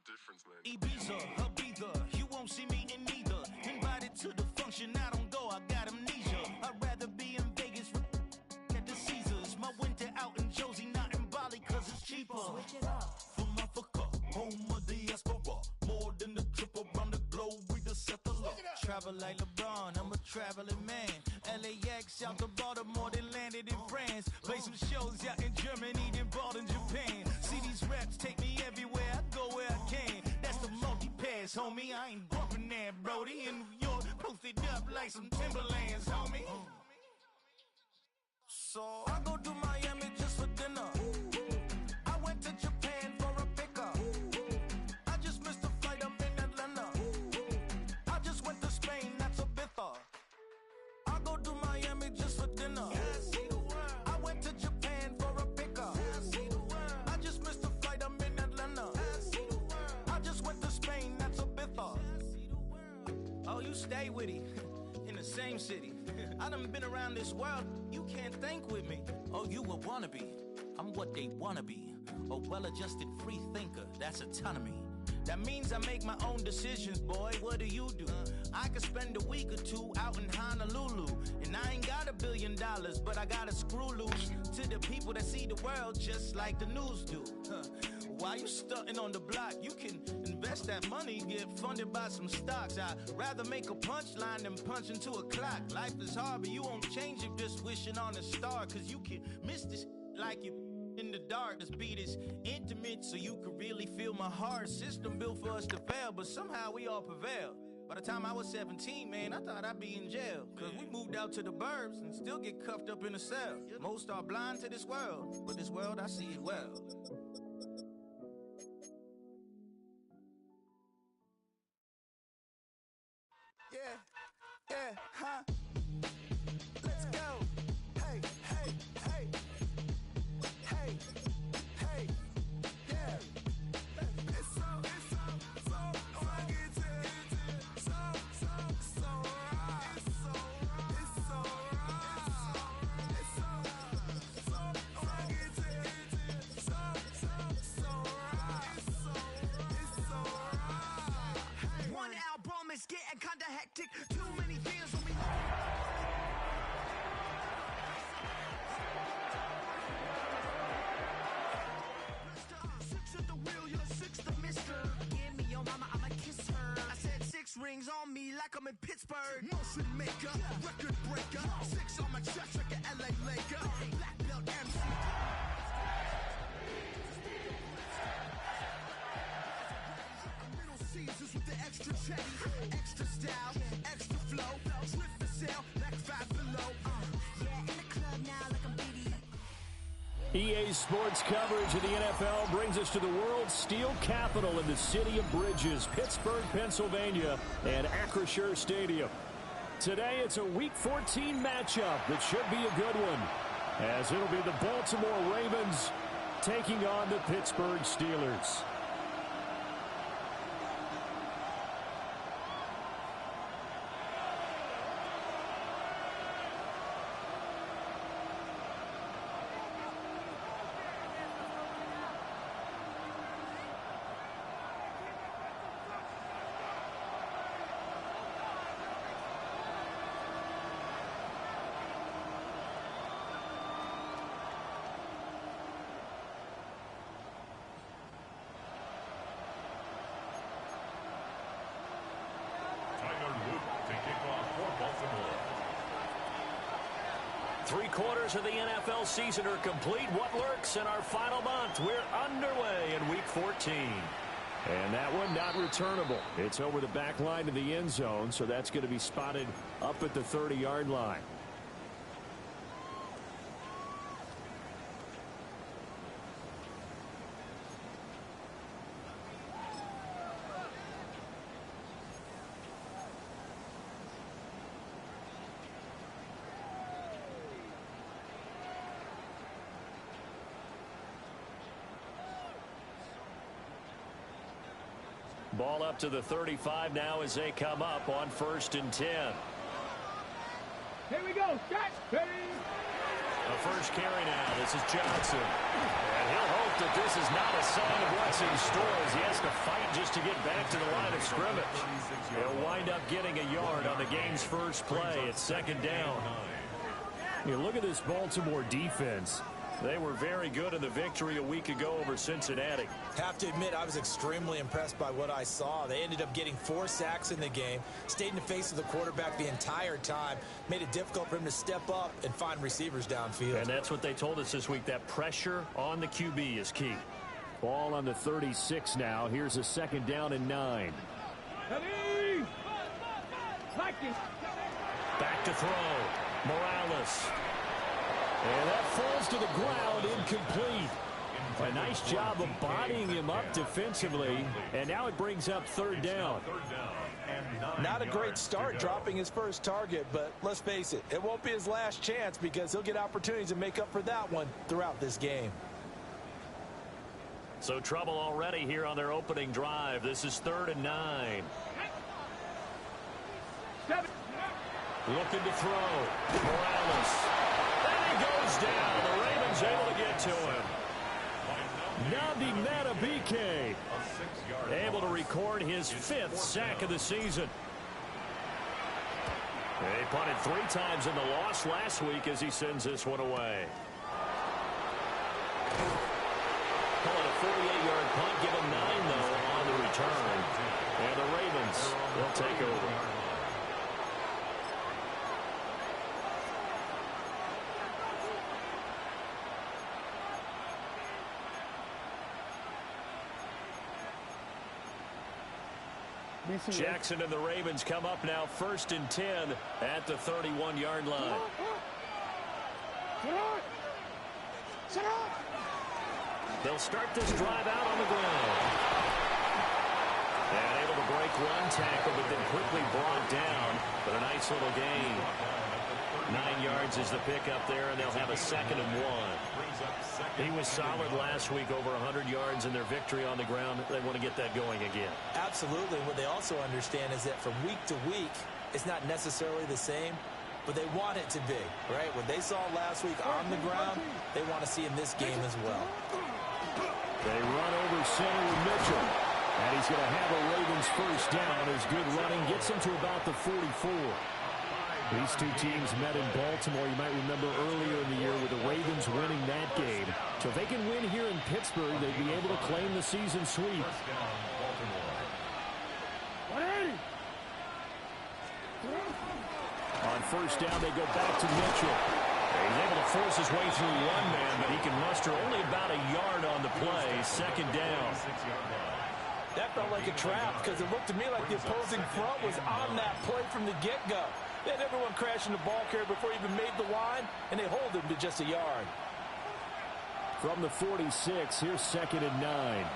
the difference, man. Ibiza, Ibiza, you won't see me in neither. Invited to the function, I don't go, I got amnesia. I'd rather be in Vegas at the Caesars. My winter out in Josie, not in Bali, cause it's cheaper. Switch it up. From Africa, home of diaspora. More than the trip around the globe, we the settler. Travel like LeBron, I'm a traveling man. LAX out to Baltimore, then landed in France. Play some shows out in Germany, then bought in Japan. See these raps take me everywhere, I go where I can. That's the multi-pass, homie, I ain't bumping that, Brody. In New York, posted up like some Timberlands, homie. So I go to Miami just for dinner. I went to Japan for a pickup. I just missed the flight, I'm in Atlanta. I just went to Spain, that's a Ibiza. I go to Miami just for dinner. I went to Japan for a pickup. I just missed the flight, I'm in Atlanta. I just went to Spain, that's a Ibiza. Oh, you stay with it. In the same city. I done been around this world, you can't think with me. Oh, you a wannabe, I'm what they wanna be. A well-adjusted free thinker, that's autonomy. That means I make my own decisions, boy, what do you do? I could spend a week or two out in Honolulu. And I ain't got $1 billion, but I got a screw loose to the people that see the world just like the news do. While you stunting on the block, you can invest that money, get funded by some stocks. I'd rather make a punchline than punch into a clock. Life is hard, but you won't change it just wishing on a star. Cause you can miss this like you in the dark. This beat is intimate, so you can really feel my heart. System built for us to fail, but somehow we all prevail. By the time I was 17, man, I thought I'd be in jail. Cause we moved out to the burbs and still get cuffed up in a cell. Most are blind to this world, but this world, I see it well. Yeah, huh? Let's go. Hey, hey, hey. Hey, hey, yeah. It's so rugged. So right. It's so right. It's so rugged. It's so right. It's so right. One album is getting kinda hectic. Too many things on me. Six at the wheel, you're six the mister. Give me your mama, I'ma kiss her. I said 6 rings on me like I'm in Pittsburgh. Motion maker, record breaker. 6 on my chest like an LA Laker. Black belt MC. Middle Caesars with the extra chatty, extra style, extra flow. Trip for sale, like 5 below. Yeah, in the club now like I'm BD. EA Sports coverage of the NFL brings us to the world's steel capital in the city of Bridges, Pittsburgh, Pennsylvania, and Acrisure Stadium. Today, it's a Week 14 matchup that should be a good one, as it'll be the Baltimore Ravens taking on the Pittsburgh Steelers. Three-quarters of the NFL season are complete. What lurks in our final month? We're underway in Week 14. And that one not returnable. It's over the back line of the end zone, so that's going to be spotted up at the 30-yard line. Ball up to the 35 now as they come up on 1st and 10. Here we go. The first carry now. This is Johnson. And he'll hope that this is not a sign of what's in store as he has to fight just to get back to the line of scrimmage. He'll wind up getting a yard on the game's first play at second down. You look at this Baltimore defense. They were very good in the victory a week ago over Cincinnati. Have to admit, I was extremely impressed by what I saw. They ended up getting 4 sacks in the game, stayed in the face of the quarterback the entire time, made it difficult for him to step up and find receivers downfield. And that's what they told us this week, that pressure on the QB is key. Ball on the 36 now. Here's a second down and 9. Back to throw. Morales. And that falls to the ground, incomplete. A nice job of bodying him up defensively, and now it brings up third down. Not a great start dropping his first target, but let's face it, it won't be his last chance because he'll get opportunities to make up for that one throughout this game. So trouble already here on their opening drive. This is 3rd and 9. Looking to throw. Morales. Goes down. The Ravens able to get to him. Nnamdi Madubuike able to record his 5th sack of the season. He punted 3 times in the loss last week as he sends this one away. Call it a 48-yard punt. Give him 9, though, on the return. And the Ravens will take over. Jackson and the Ravens come up now 1st and 10 at the 31-yard line. They'll start this drive out on the ground. And able to break one tackle, but then quickly brought down. But a nice little gain. 9 yards is the pickup there, and they'll have a 2nd and 1. He was solid last week, over 100 yards in their victory on the ground. They want to get that going again. Absolutely. What they also understand is that from week to week, it's not necessarily the same, but they want it to be, right? What they saw last week on the ground, they want to see in this game as well. They run over center with Mitchell. And he's going to have a Ravens first down as good running gets him to about the 44. These two teams met in Baltimore, you might remember earlier in the year with the Ravens winning that game. So if they can win here in Pittsburgh, they'd be able to claim the season sweep. On first down, they go back to Mitchell. He's able to force his way through one man, but he can muster only about a yard on the play. 2nd down. That felt like a trap because it looked to me like the opposing front was on that play from the get-go. They had everyone crashing the ball carrier before he even made the line, and they hold him to just a yard. From the 46, here's 2nd and 9.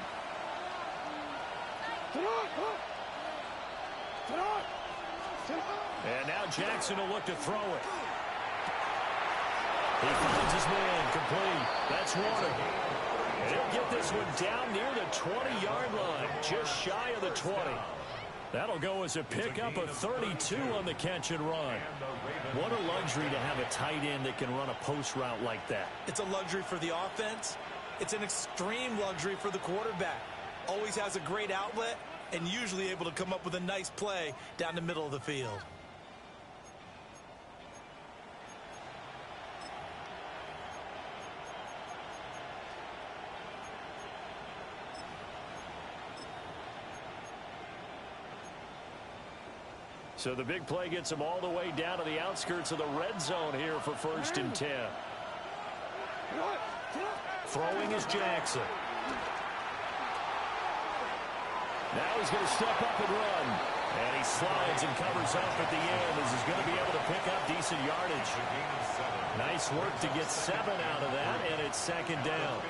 And now Jackson will look to throw it. He finds his man complete. That's Warner. And he'll get this one down near the 20-yard line, just shy of the 20. That'll go as a pickup of 32 on the catch and run. What a luxury to have a tight end that can run a post route like that. It's a luxury for the offense. It's an extreme luxury for the quarterback. Always has a great outlet and usually able to come up with a nice play down the middle of the field. So the big play gets him all the way down to the outskirts of the red zone here for 1st and 10. Throwing is Jackson. Now he's going to step up and run. And he slides and covers up at the end as he's going to be able to pick up decent yardage. Nice work to get 7 out of that, and it's 2nd down.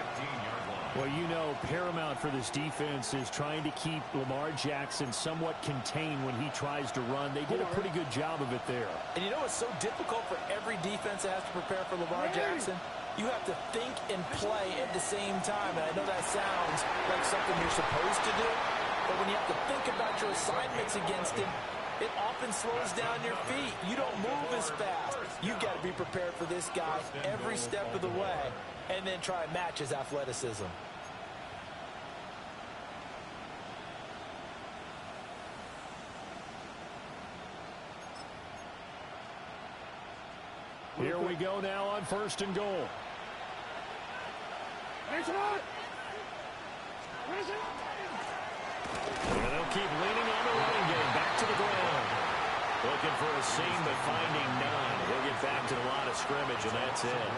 Well, you know, paramount for this defense is trying to keep Lamar Jackson somewhat contained when he tries to run. They did a pretty good job of it there. And you know it's so difficult for every defense that has to prepare for Lamar Jackson? You have to think and play at the same time. And I know that sounds like something you're supposed to do, but when you have to think about your assignments against him, it often slows down your feet. You don't move as fast. You've got to be prepared for this guy every step of the way and then try and match his athleticism. Here we go now on 1st and goal. And they'll keep leaning on the running game. Back to the ground. Looking for a seam, but finding none. We'll get back to the line of scrimmage, and that's it.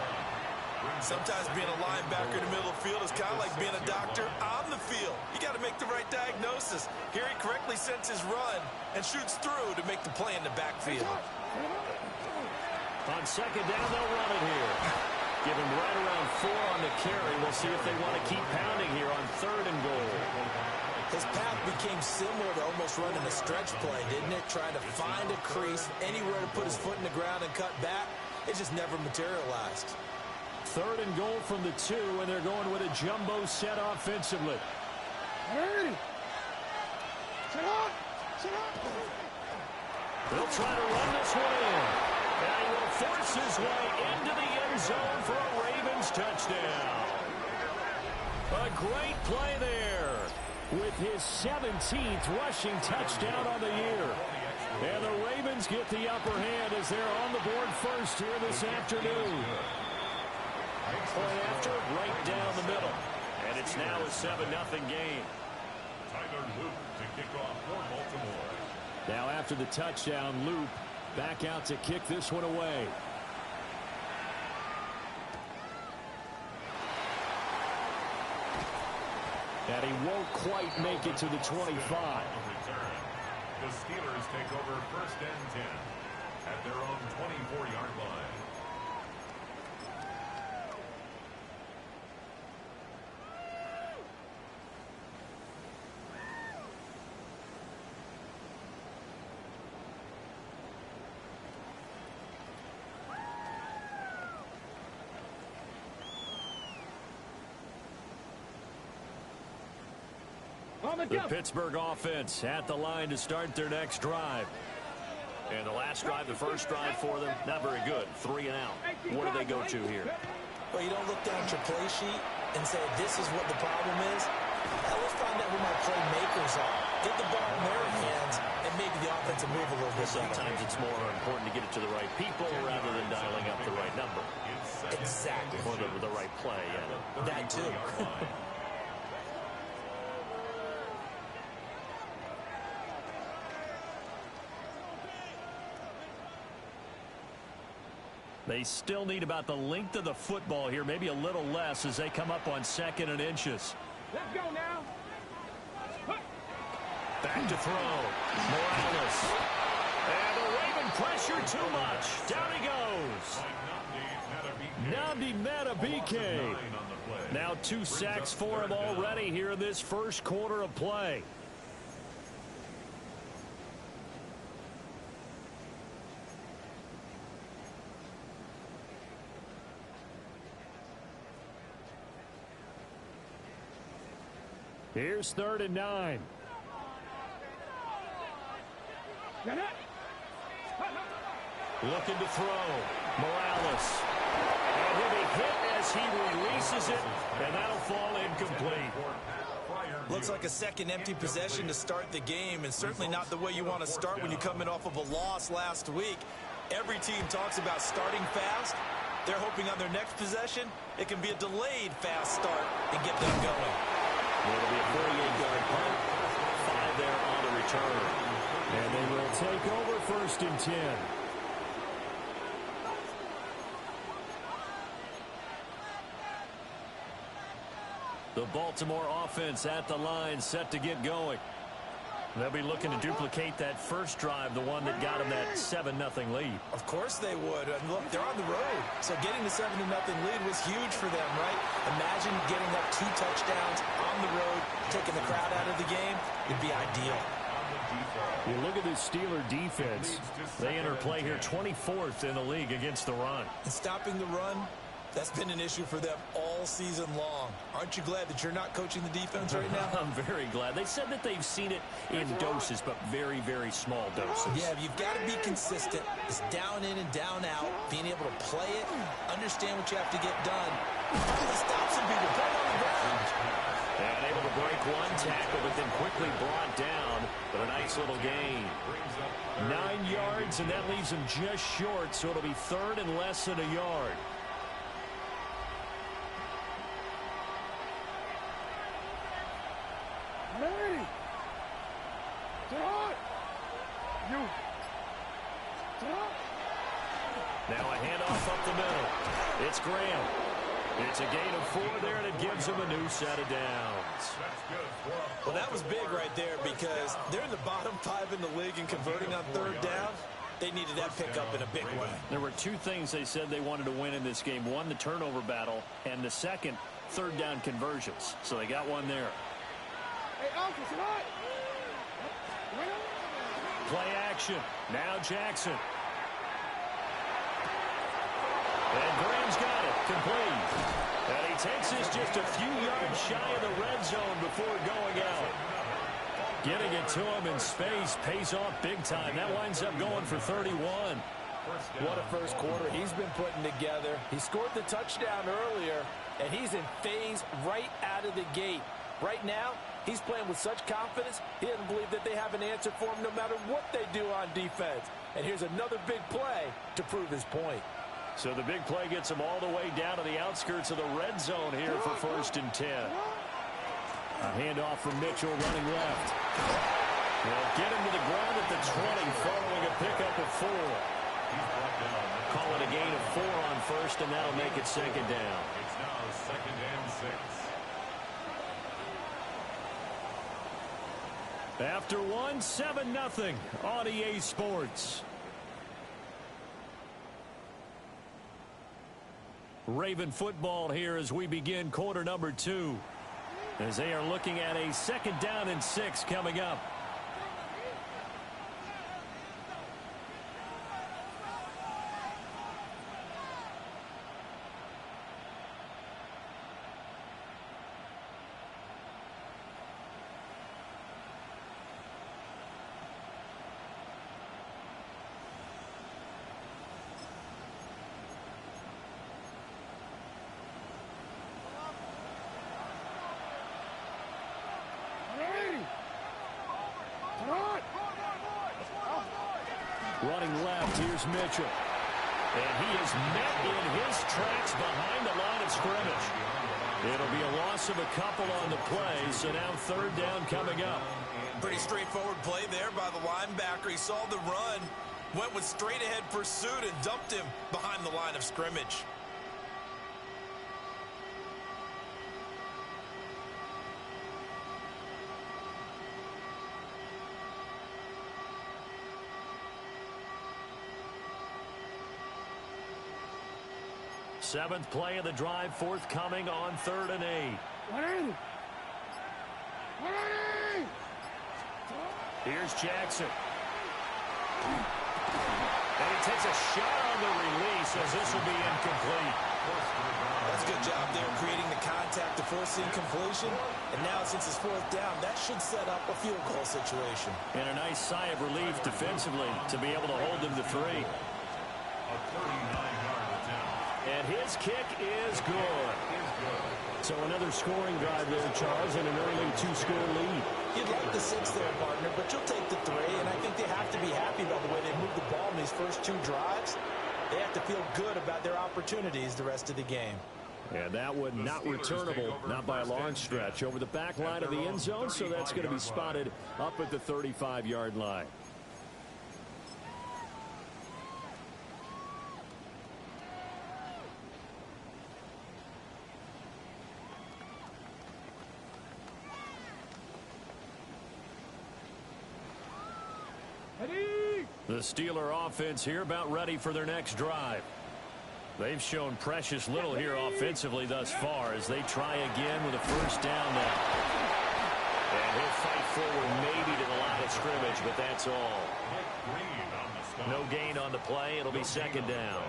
Sometimes being a linebacker in the middle of the field is kind of like being a doctor on the field. You got to make the right diagnosis. Here he correctly sets his run and shoots through to make the play in the backfield. On 2nd down, they'll run it here. Give him right around 4 on the carry. We'll see if they want to keep pounding here on 3rd and goal. His path became similar to almost running a stretch play, didn't it? Trying to find a crease, anywhere to put his foot in the ground and cut back. It just never materialized. 3rd and goal from the 2, and they're going with a jumbo set offensively. They'll try to run this one in. And he will force his way into the end zone for a Ravens touchdown. A great play there with his 17th rushing touchdown on the year. And the Ravens get the upper hand as they're on the board first here this afternoon. Point after, right down the middle. And it's now a 7-0 game. Tyler Loop to kick off for Baltimore. Now after the touchdown, Loop back out to kick this one away. And he won't quite make it to the 25. The Steelers take over 1st and 10 at their own 24-yard line. The Pittsburgh offense at the line to start their next drive. And the last drive, the first drive for them, not very good. 3 and out. What do they go to here? Well, you don't look down at your play sheet and say, this is what the problem is. Let's find out who my playmakers are. Get the ball in their hands and maybe the offense will move a little bit better. Sometimes it's more important to get it to the right people rather than dialing up the right number. Exactly. Or the right play, yeah. That too. They still need about the length of the football here, maybe a little less as they come up on 2nd and inches. Let's go now. Back to throw. Morales. And the Raven pressure too much. Down he goes. Nnamdi Madubuike. Now 2 sacks for him already here in this first quarter of play. Here's 3rd and 9. Looking to throw. Morales. And he'll be hit as he releases it, and that'll fall incomplete. Looks like a second empty possession to start the game, and certainly not the way you want to start when you're coming off of a loss last week. Every team talks about starting fast. They're hoping on their next possession, it can be a delayed fast start and get them going. It'll be a 48-yard punt. 5 there on the return. And they will take over 1st and 10. The Baltimore offense at the line, set to get going. They'll be looking to duplicate that first drive, the one that got them that 7-0 lead. Of course they would. And look, they're on the road. So getting the 7-0 lead was huge for them, right? Imagine getting up 2 touchdowns on the road, taking the crowd out of the game. It'd be ideal. You look at this Steeler defense. They enter play here 24th in the league against the run. And stopping the run, that's been an issue for them all season long. Aren't you glad that you're not coaching the defense right now? I'm very glad. They said that they've seen it in doses, but very, very small doses. Yeah, you've got to be consistent. It's down in and down out, being able to play it, understand what you have to get done. Stop some people, put them on the ground. And able to break one tackle, but then quickly brought down. But a nice little gain. 9 yards, and that leaves him just short, so it'll be third and less than a yard. Now a handoff up the middle. It's Graham. It's a gain of 4 there, and it gives him a new set of downs. Well, that was big right there because they're in the bottom 5 in the league in converting on third down. They needed that pickup in a big way. There were 2 things they said they wanted to win in this game. One, the turnover battle, and the second, third down conversions. So they got one there. Play action. Now Jackson. And Graham's got it. Complete. And he takes this just a few yards shy of the red zone before going out. Getting it to him in space pays off big time. That winds up going for 31. What a first quarter he's been putting together. He scored the touchdown earlier, and he's in phase right out of the gate. Right now, he's playing with such confidence, he doesn't believe that they have an answer for him no matter what they do on defense. And here's another big play to prove his point. So the big play gets him all the way down to the outskirts of the red zone here for 1st and 10. A handoff from Mitchell running left. They'll get him to the ground at the 20 following a pickup of 4. Call it a gain of 4 on first, and that'll make it 2nd down. It's now 2nd and 6. After 1, 7-0 on EA Sports. Raven football here as we begin quarter number 2. As they are looking at a 2nd down and 6 coming up. Running left, here's Mitchell. And he is met in his tracks behind the line of scrimmage. It'll be a loss of a couple on the play, so now 3rd down coming up. Pretty straightforward play there by the linebacker. He saw the run, went with straight-ahead pursuit, and dumped him behind the line of scrimmage. Seventh play of the drive, forthcoming on 3rd and 8. Here's Jackson. And he takes a shot on the release as this will be incomplete. That's a good job there creating the contact to force the incompletion. And now since it's 4th down, that should set up a field goal situation. And a nice sigh of relief defensively to be able to hold them to 3. A 39-yard attempt. And his kick is good. So another scoring drive there, Charles, and an early 2-score lead. You'd like the 6 there, partner, but you'll take the 3, and I think they have to be happy about the way they moved the ball in these first 2 drives. They have to feel good about their opportunities the rest of the game. And that one not returnable, not by a long stretch, over the back line of the end zone, so that's going to be spotted up at the 35-yard line. The Steeler offense here about ready for their next drive. They've shown precious little here offensively thus far as they try again with a 1st down now. And he'll fight forward maybe to the line of scrimmage, but that's all. No gain on the play. It'll be 2nd down.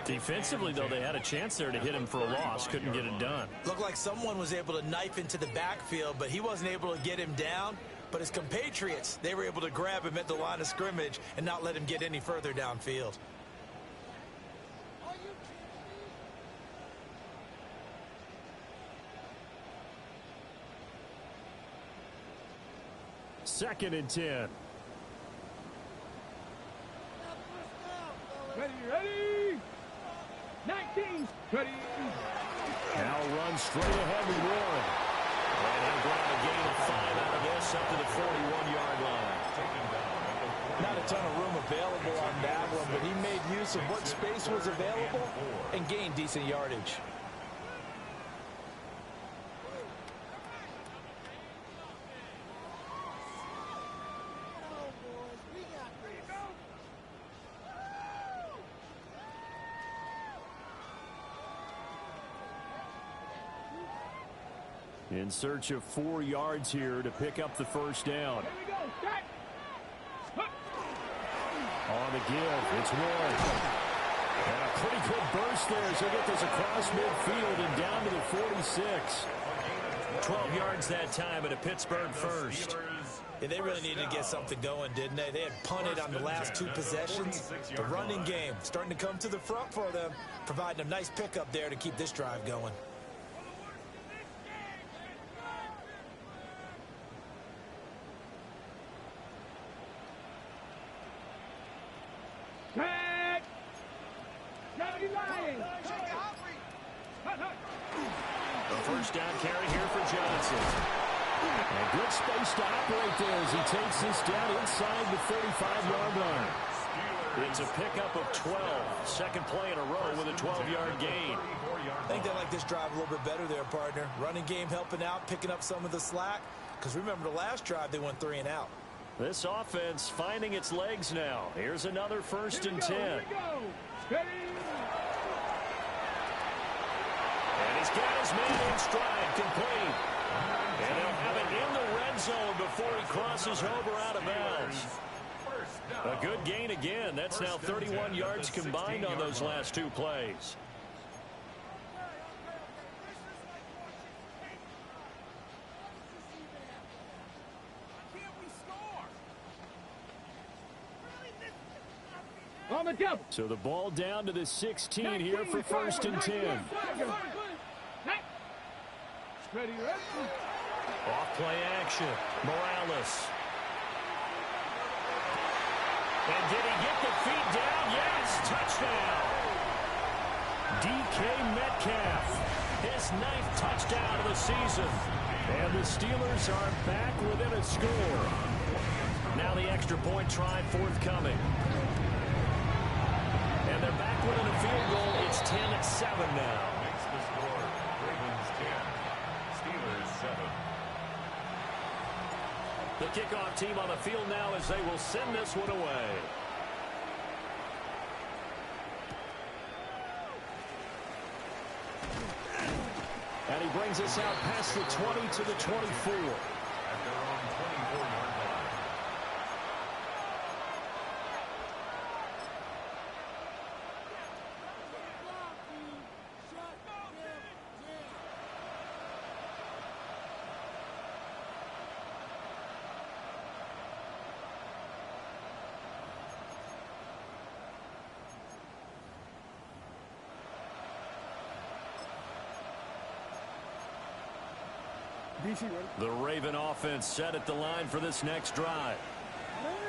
Defensively, though, they had a chance there to hit him for a loss. Couldn't get it done. Looked like someone was able to knife into the backfield, but he wasn't able to get him down. But his compatriots, they were able to grab him at the line of scrimmage and not let him get any further downfield. 2nd and 10. Ready. 19. Ready. Now run straight ahead with Warren. And he'll grab a gain of 5 out of this up to the 41-yard line. Not a ton of room available on that one, but he made use of what space was available and gained decent yardage. In search of 4 yards here to pick up the first down. Here we go. Start. On the give, it's Warren. And a pretty good burst there as he'll get this across midfield and down to the 46. 12 yards that time at a Pittsburgh first. Yeah, they really needed to get something going, didn't they? They had punted on the last 2 possessions. The running game starting to come to the front for them, providing a nice pickup there to keep this drive going. Tag. Johnny Lyons. The first down carry here for Johnson. And good space to operate there as he takes this down inside the 35-yard line. It's a pickup of 12. Second play in a row with a 12-yard gain. I think they like this drive a little bit better there, partner. Running game helping out, picking up some of the slack. Because remember, the last drive, they went 3 and out. This offense finding its legs now. Here's another first and 10. Here we go. Ready. And he's got his man in stride, complete. And he'll have it in the red zone before he crosses over out of bounds. A good gain again. That's now 31 yards combined on those last 2 plays. On the double. So the ball down to the 16 here for first and 10. Ready. Off play action. Morales. And did he get the feet down? Yes, touchdown. DK Metcalf, his 9th touchdown of the season. And the Steelers are back within a score. Now the extra point try forthcoming. And they're back within a field goal. It's 10-7 now. Makes the score. Ravens 10. Steelers 7. The kickoff team on the field now as they will send this one away. And he brings us out past the 20 to the 24. At their own 24-yard line. The Raven offense set at the line for this next drive.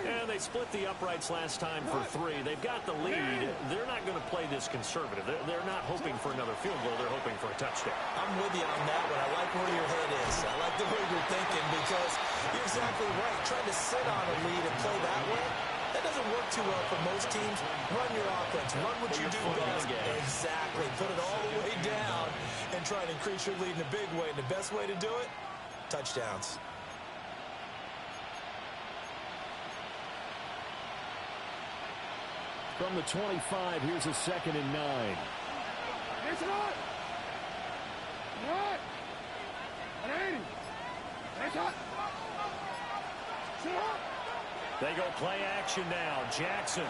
And they split the uprights last time for 3. They've got the lead. They're not going to play this conservative. They're not hoping for another field goal. They're hoping for a touchdown. I'm with you on that one. I like where your head is. I like the way you're thinking because you're exactly right. Trying to sit on a lead and play that way, that doesn't work too well for most teams. Run your offense. Run what you do best. Exactly. Put it all the way down and try and increase your lead in a big way. And the best way to do it, touchdowns. From the 25, here's a 2nd and 9. It's hot. Hot. 180. It's hot. It's hot. They go play action now. Jackson.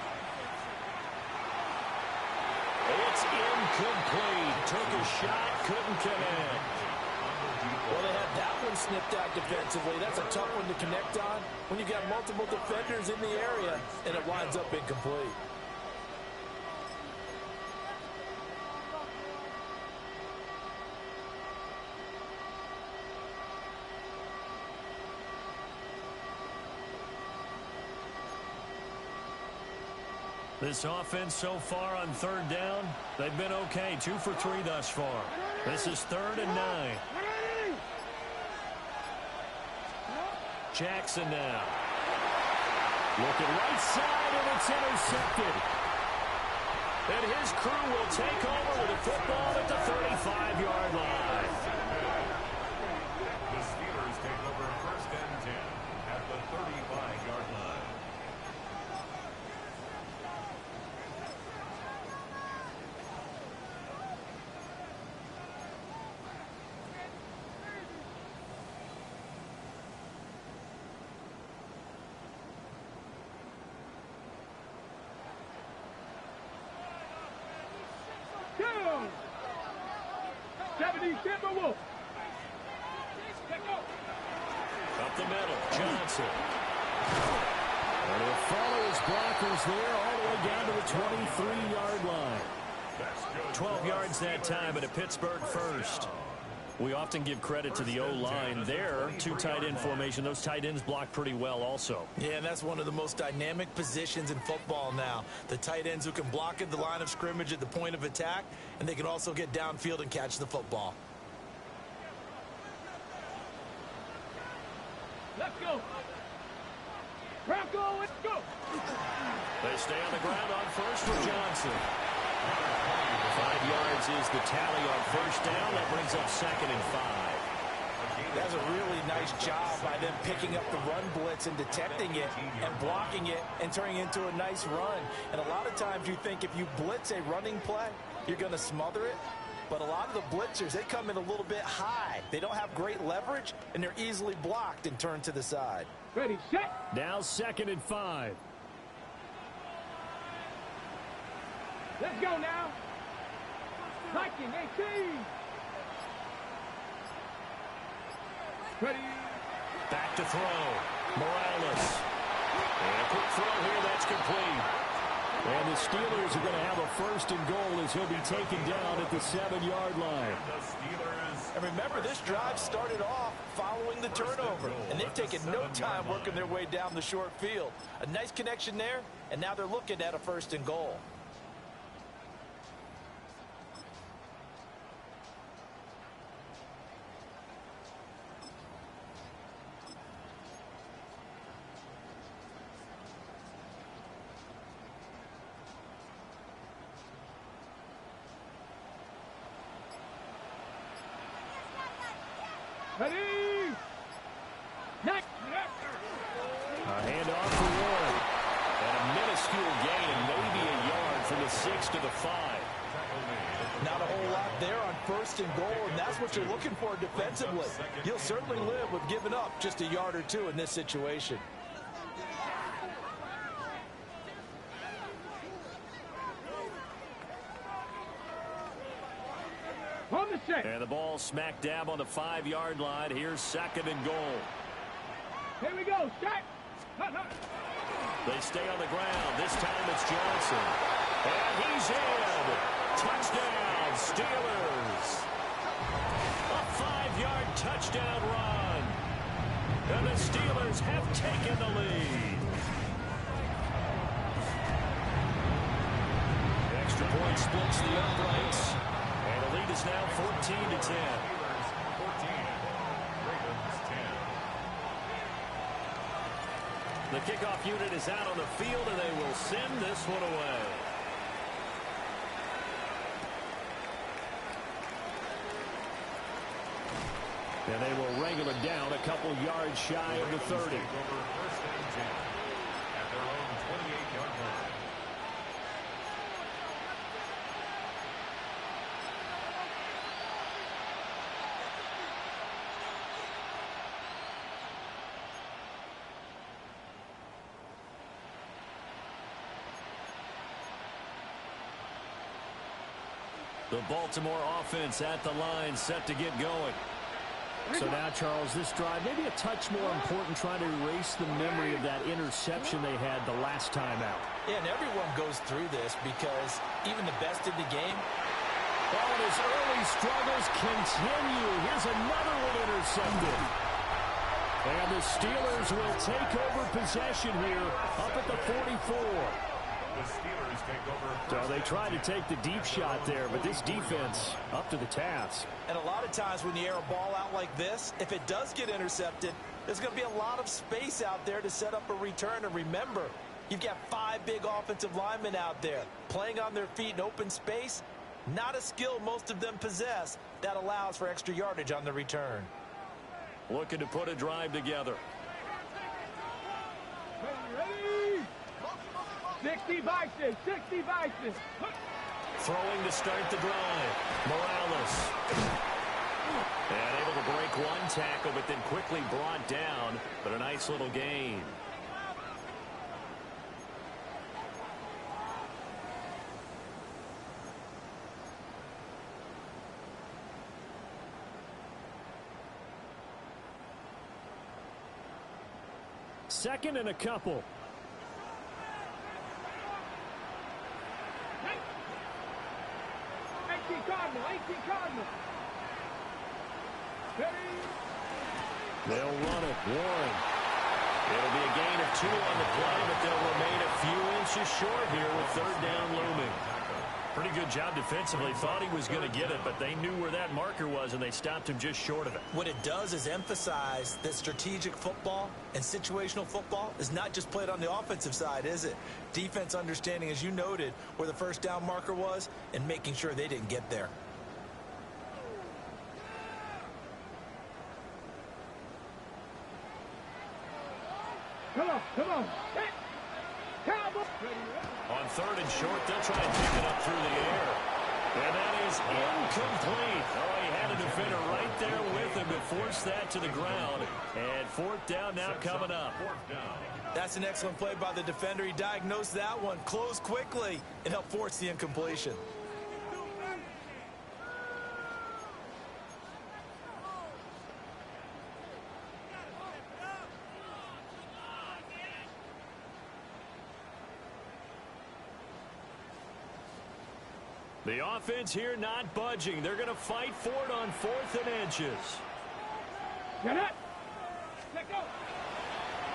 It's incomplete. Took a shot, couldn't connect. Well, they had that one snipped out defensively. That's a tough one to connect on when you got multiple defenders in the area, and it winds up incomplete. This offense so far on third down, they've been okay. 2 for 3 thus far. This is 3rd and 9. Jackson now. Looking right side, and it's intercepted. And his crew will take over with the football at the 35-yard line. The Steelers take over 1st and 10 at the 35-yard line. Down. 70 Timberwolves. Up the middle, Johnson. And he'll follow his blockers there all the way down to the 23-yard line. 12 yards that time, and a Pittsburgh first. We often give credit to the O-line there. 2 tight end formation. Those tight ends block pretty well also. Yeah, and that's one of the most dynamic positions in football now. The tight ends who can block at the line of scrimmage at the point of attack, and they can also get downfield and catch the football. Let's go. Bronco, let's go. They stay on the ground on first for Johnson. 5 yards is the tally on first down. That brings up 2nd and 5. That's a really nice job by them picking up the run blitz and detecting it and blocking it and turning it into a nice run. And a lot of times you think if you blitz a running play, you're going to smother it. But a lot of the blitzers, they come in a little bit high. They don't have great leverage, and they're easily blocked and turned to the side. Ready, set. Now 2nd and 5. Let's go now. Viking 18. Ready. Back to throw. Morales. And a quick throw here. That's complete. And the Steelers are going to have a 1st and goal as he'll be taken down at the 7-yard line. And remember, this drive started off following the turnover, and they've taken no time working their way down the short field. A nice connection there, and now they're looking at a 1st and goal. Ready. Next. A handoff for Warren. And a minuscule gain, maybe a yard from the 6 to the 5. Not a whole lot there on 1st and goal, and that's what you're looking for defensively. You'll certainly live with giving up just a yard or 2 in this situation. On the set. And the ball smack dab on the 5-yard line. Here's 2nd and goal. Here we go. Set. They stay on the ground. This time it's Johnson. And he's in. Touchdown, Steelers. A 5-yard touchdown run. And the Steelers have taken the lead. Extra point splits the uprights. And the lead is now 14 to 10. The kickoff unit is out on the field, and they will send this one away. And they will wrangle it down a couple yards shy of the 30. Take over 1st and 10 at their own 28-yard line. The Baltimore offense at the line, set to get going. So now, Charles, this drive maybe a touch more important, trying to erase the memory of that interception they had the last time out. Yeah, and everyone goes through this because even the best in the game. Oh, and his early struggles continue. Here's another one intercepted. And the Steelers will take over possession here up at the 44. The Steelers take over. So they tried to take the deep shot there, but this defense up to the task. And a lot of times when you air a ball out like this, if it does get intercepted, there's going to be a lot of space out there to set up a return. And remember, you've got 5 big offensive linemen out there playing on their feet in open space. Not a skill most of them possess that allows for extra yardage on the return. Looking to put a drive together. Ready? 60 vices, 60 vices. Throwing to start the drive. Morales. And able to break one tackle, but then quickly brought down. But a nice little gain. Second and a couple. 18 Cardinal, 18 Cardinal. Ready? They'll run it. Warren. It'll be a gain of 2 on the play, but they'll remain a few inches short here with third down looming. Pretty good job defensively. Thought he was going to get it, but they knew where that marker was, and they stopped him just short of it. What it does is emphasize that strategic football and situational football is not just played on the offensive side, is it? Defense understanding, as you noted, where the first down marker was and making sure they didn't get there. Come on, come on. Hey. Cowboy. On third and short, they'll try and pick it up through the air. And that is incomplete. Oh, he had a defender right there with him to force that to the ground. And fourth down now coming up. That's an excellent play by the defender. He diagnosed that one, closed quickly, and helped force the incompletion. The offense here not budging. They're going to fight for it on 4th and inches. Get it. Let go.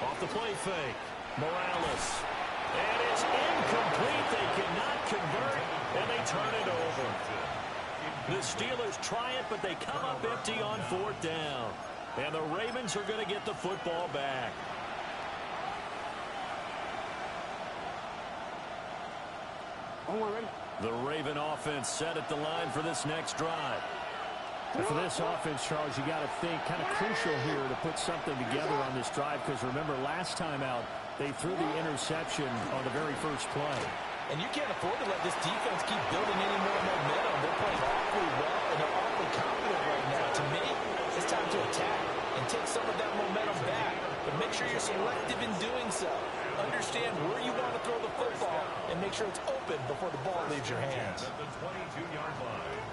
Off the play fake. Morales. And it's incomplete. They cannot convert, and they turn it over. The Steelers try it, but they come up empty on 4th down. And the Ravens are going to get the football back. The Raven offense set at the line for this next drive. And for this offense, Charles, you got to think kind of crucial here to put something together on this drive, because remember last time out they threw the interception on the very first play. And you can't afford to let this defense keep building any more momentum. They're playing awfully well, and they're awfully confident right now. To me, it's time to attack and take some of that momentum back. But make sure you're selective in doing so. Understand where you want to throw the football and make sure it's open before the ball leaves your hands. At the 22-yard line.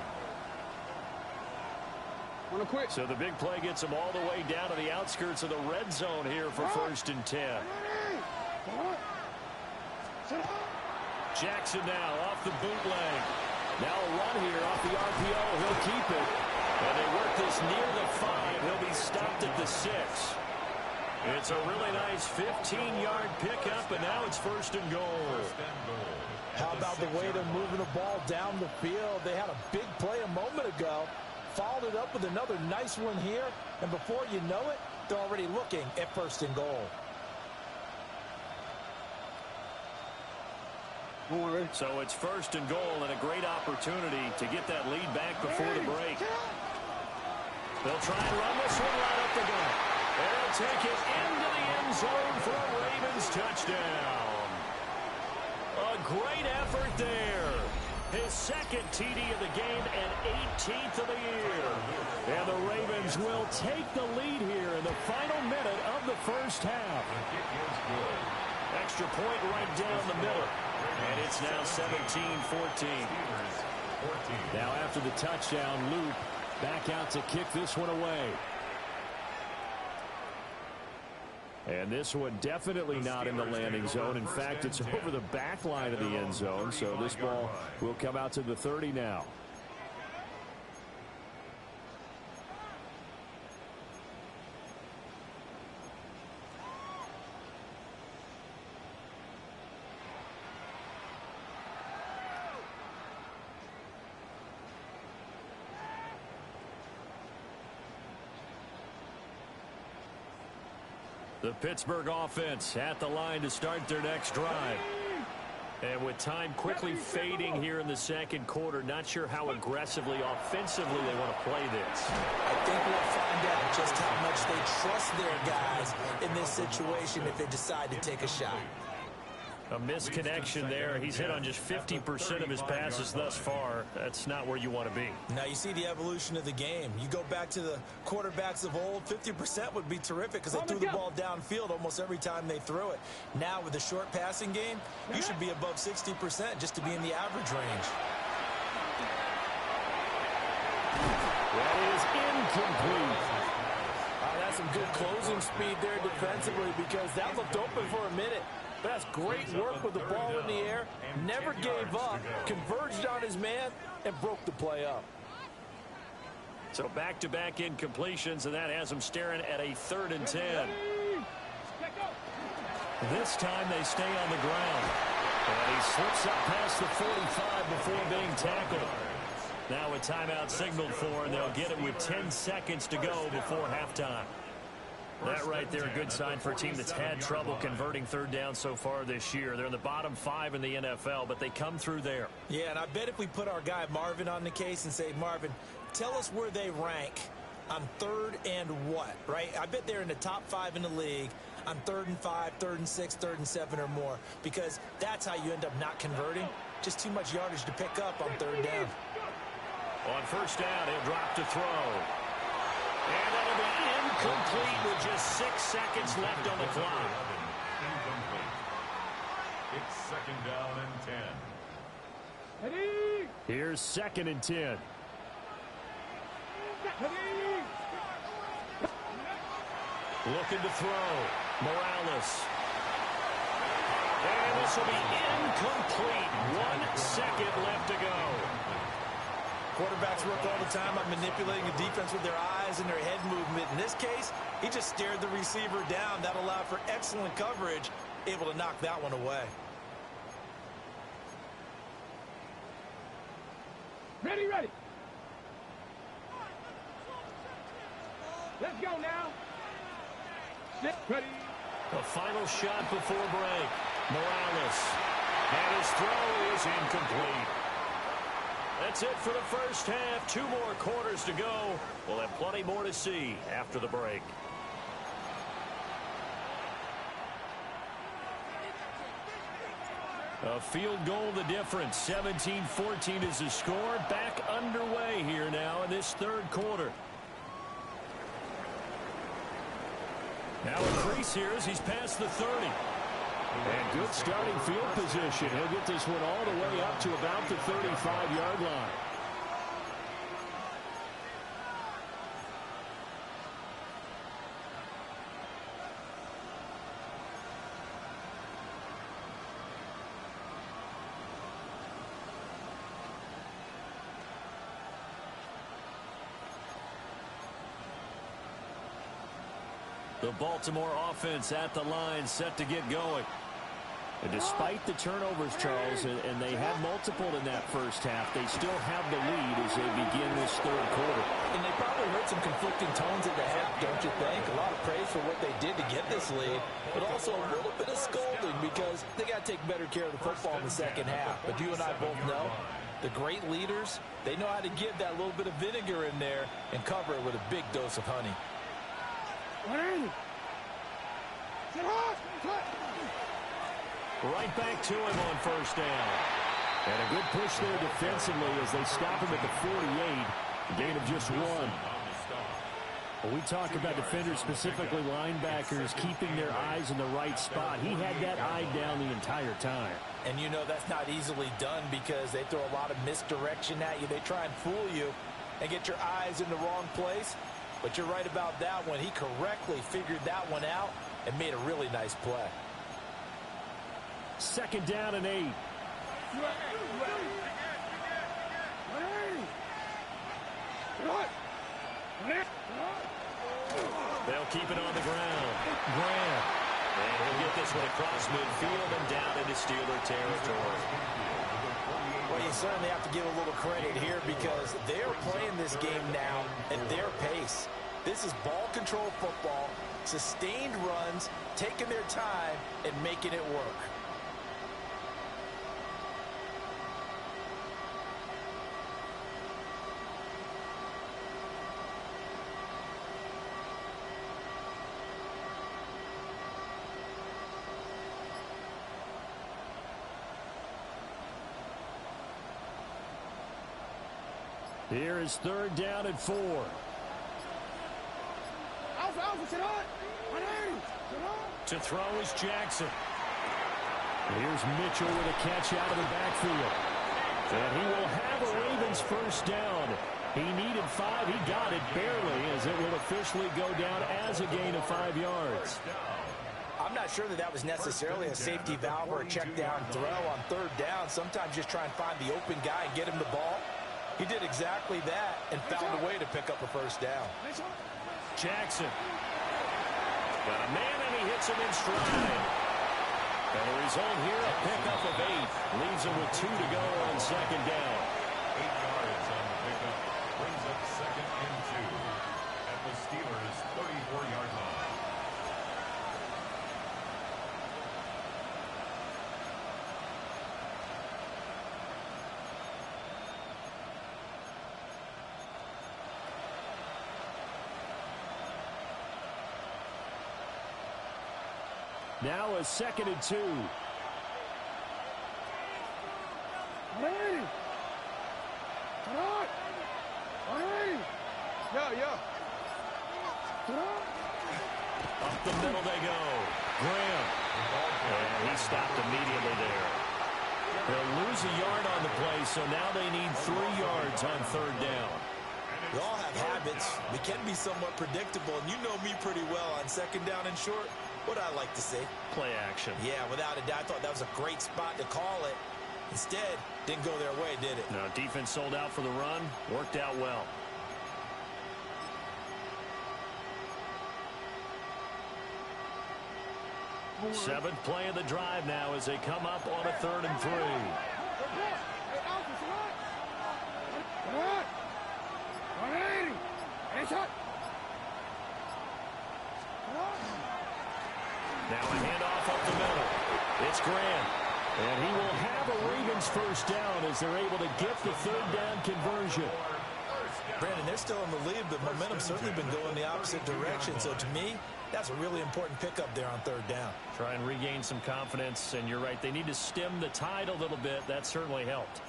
So the big play gets them all the way down to the outskirts of the red zone here for 1st and 10. Jackson now off the bootleg. Now a run here off the RPO. He'll keep it. And they work this near the 5. He'll be stopped at the 6. It's a really nice 15-yard pickup, and now it's 1st and goal. How about the way they're moving the ball down the field? They had a big play a moment ago. Followed it up with another nice one here. And before you know it, they're already looking at 1st and goal. So it's 1st and goal and a great opportunity to get that lead back before the break. They'll try and run this one right up the gut. They'll take it into the end zone for a Ravens touchdown. A great effort there. His second TD of the game and 18th of the year. And the Ravens will take the lead here in the final minute of the first half. Extra point right down the middle. And it's now 17-14. Now after the touchdown, Luke back out to kick this one away. And this one definitely not in the landing zone. In fact, it's over the back line of the end zone. So this ball will come out to the 30 now. The Pittsburgh offense at the line to start their next drive. And with time quickly fading here in the second quarter, not sure how aggressively, offensively they want to play this. I think we'll find out just how much they trust their guys in this situation if they decide to take a shot. A misconnection there. He's hit on just 50% of his passes thus far. That's not where you want to be. Now you see the evolution of the game. You go back to the quarterbacks of old, 50% would be terrific because they threw the ball downfield almost every time they threw it. Now with the short passing game, you should be above 60% just to be in the average range. That is incomplete. That's some good closing speed there defensively because that looked open for a minute. That's great work with the ball in the air. Never gave up, converged on his man, and broke the play up. So back-to-back incompletions, and that has them staring at a 3rd and 10. This time they stay on the ground. And he slips up past the 45 before being tackled. Now a timeout signaled for, and they'll get it with 10 seconds to go before halftime. That right there, a good sign for a team that's had trouble converting 3rd down so far this year. They're in the bottom 5 in the NFL, but they come through there. Yeah, and I bet if we put our guy Marvin on the case and say, Marvin, tell us where they rank on 3rd and what, right? I bet they're in the top 5 in the league on 3rd and 5, 3rd and 6, 3rd and 7 or more, because that's how you end up not converting. Just too much yardage to pick up on 3rd down. On 1st down, he'll drop to throw. And that'll be incomplete with just 6 seconds left on the clock. Incomplete. It's 2nd down and 10. Ready? Here's 2nd and 10. Ready? Looking to throw. Morales. And this will be incomplete. 1 second left to go. Quarterbacks work all the time on manipulating the defense with their eyes and their head movement. In this case, he just stared the receiver down. That allowed for excellent coverage, able to knock that one away. Ready, ready. Let's go now. Sit, ready. A final shot before break. Morales. And his throw is incomplete. That's it for the first half. 2 more quarters to go. We'll have plenty more to see after the break. A field goal the difference. 17-14 is the score. Back underway here now in this 3rd quarter. Now a crease here as he's past the 30. And good starting field position. He'll get this one all the way up to about the 35-yard line. The Baltimore offense at the line, set to get going. And despite the turnovers, Charles, and they had multiple in that first half, they still have the lead as they begin this 3rd quarter. And they probably heard some conflicting tones at the half, don't you think? A lot of praise for what they did to get this lead, but also a little bit of scolding because they got to take better care of the football in the second half. But you and I both know the great leaders, they know how to give that little bit of vinegar in there and cover it with a big dose of honey. Right back to him on 1st down. And a good push there defensively as they stop him at the 48. A gain of just 1. Well, we talk about defenders, specifically linebackers, keeping their eyes in the right spot. He had that eye down the entire time. And you know that's not easily done because they throw a lot of misdirection at you. They try and fool you and get your eyes in the wrong place. But you're right about that one. He correctly figured that one out and made a really nice play. 2nd down and 8. They'll keep it on the ground. Graham. And he'll get this one across midfield and down into Steeler territory. Well, you certainly have to give a little credit here because they're playing this game now at their pace. This is ball control football. sustained runs, taking their time, and making it work. Here is 3rd down and 4. To throw is Jackson. Here's Mitchell with a catch out of the backfield. And he will have a Ravens first down. He needed 5. He got it barely, as it will officially go down as a gain of 5 yards. I'm not sure that was necessarily a safety valve or a check down throw on 3rd down. Sometimes just try and find the open guy and get him the ball. He did exactly that and found a way to pick up a first down. Jackson. Got a man, and he hits him in stride. And the result here, a pickup of 8. Leaves him with 2 to go on 2nd down. 8 yards on the pickup. Brings up 2nd and 2 at the Steelers' 34-yard line. Now a 2nd and 2. Up the middle they go. Graham. And he stopped immediately there. They'll lose a yard on the play, so now they need 3 yards on 3rd down. We all have habits. We can be somewhat predictable, and you know me pretty well on 2nd down and short. What I like to see. Play action. Yeah, without a doubt. I thought that was a great spot to call it. Instead, didn't go their way, did it? No, defense sold out for the run. Worked out well. Seventh play of the drive now as they come up on a 3rd and 3. Now a handoff up the middle. It's Graham. And he will have a Ravens first down as they're able to get the 3rd down conversion. Brandon, they're still in the lead, but momentum's certainly been going the opposite direction. So to me, that's a really important pickup there on 3rd down. Try and regain some confidence, and you're right. They need to stem the tide a little bit. That certainly helped.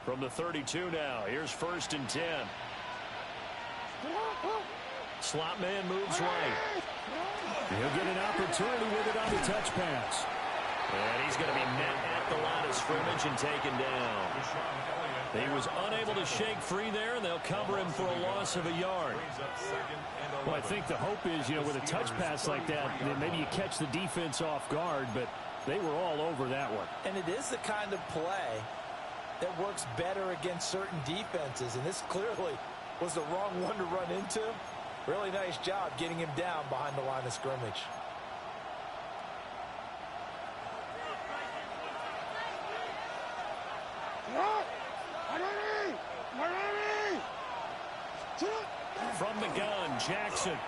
From the 32 now, here's 1st and 10. Slot man moves right. He'll get an opportunity with it on the touch pass. And he's going to be met at the line of scrimmage and taken down. He was unable to shake free there, and they'll cover him for a loss of a yard. Well, I think the hope is, with a touch pass like that, maybe you catch the defense off guard, but they were all over that one. And it is the kind of play that works better against certain defenses, and this clearly was the wrong one to run into. Really nice job getting him down behind the line of scrimmage. From the gun, Jackson.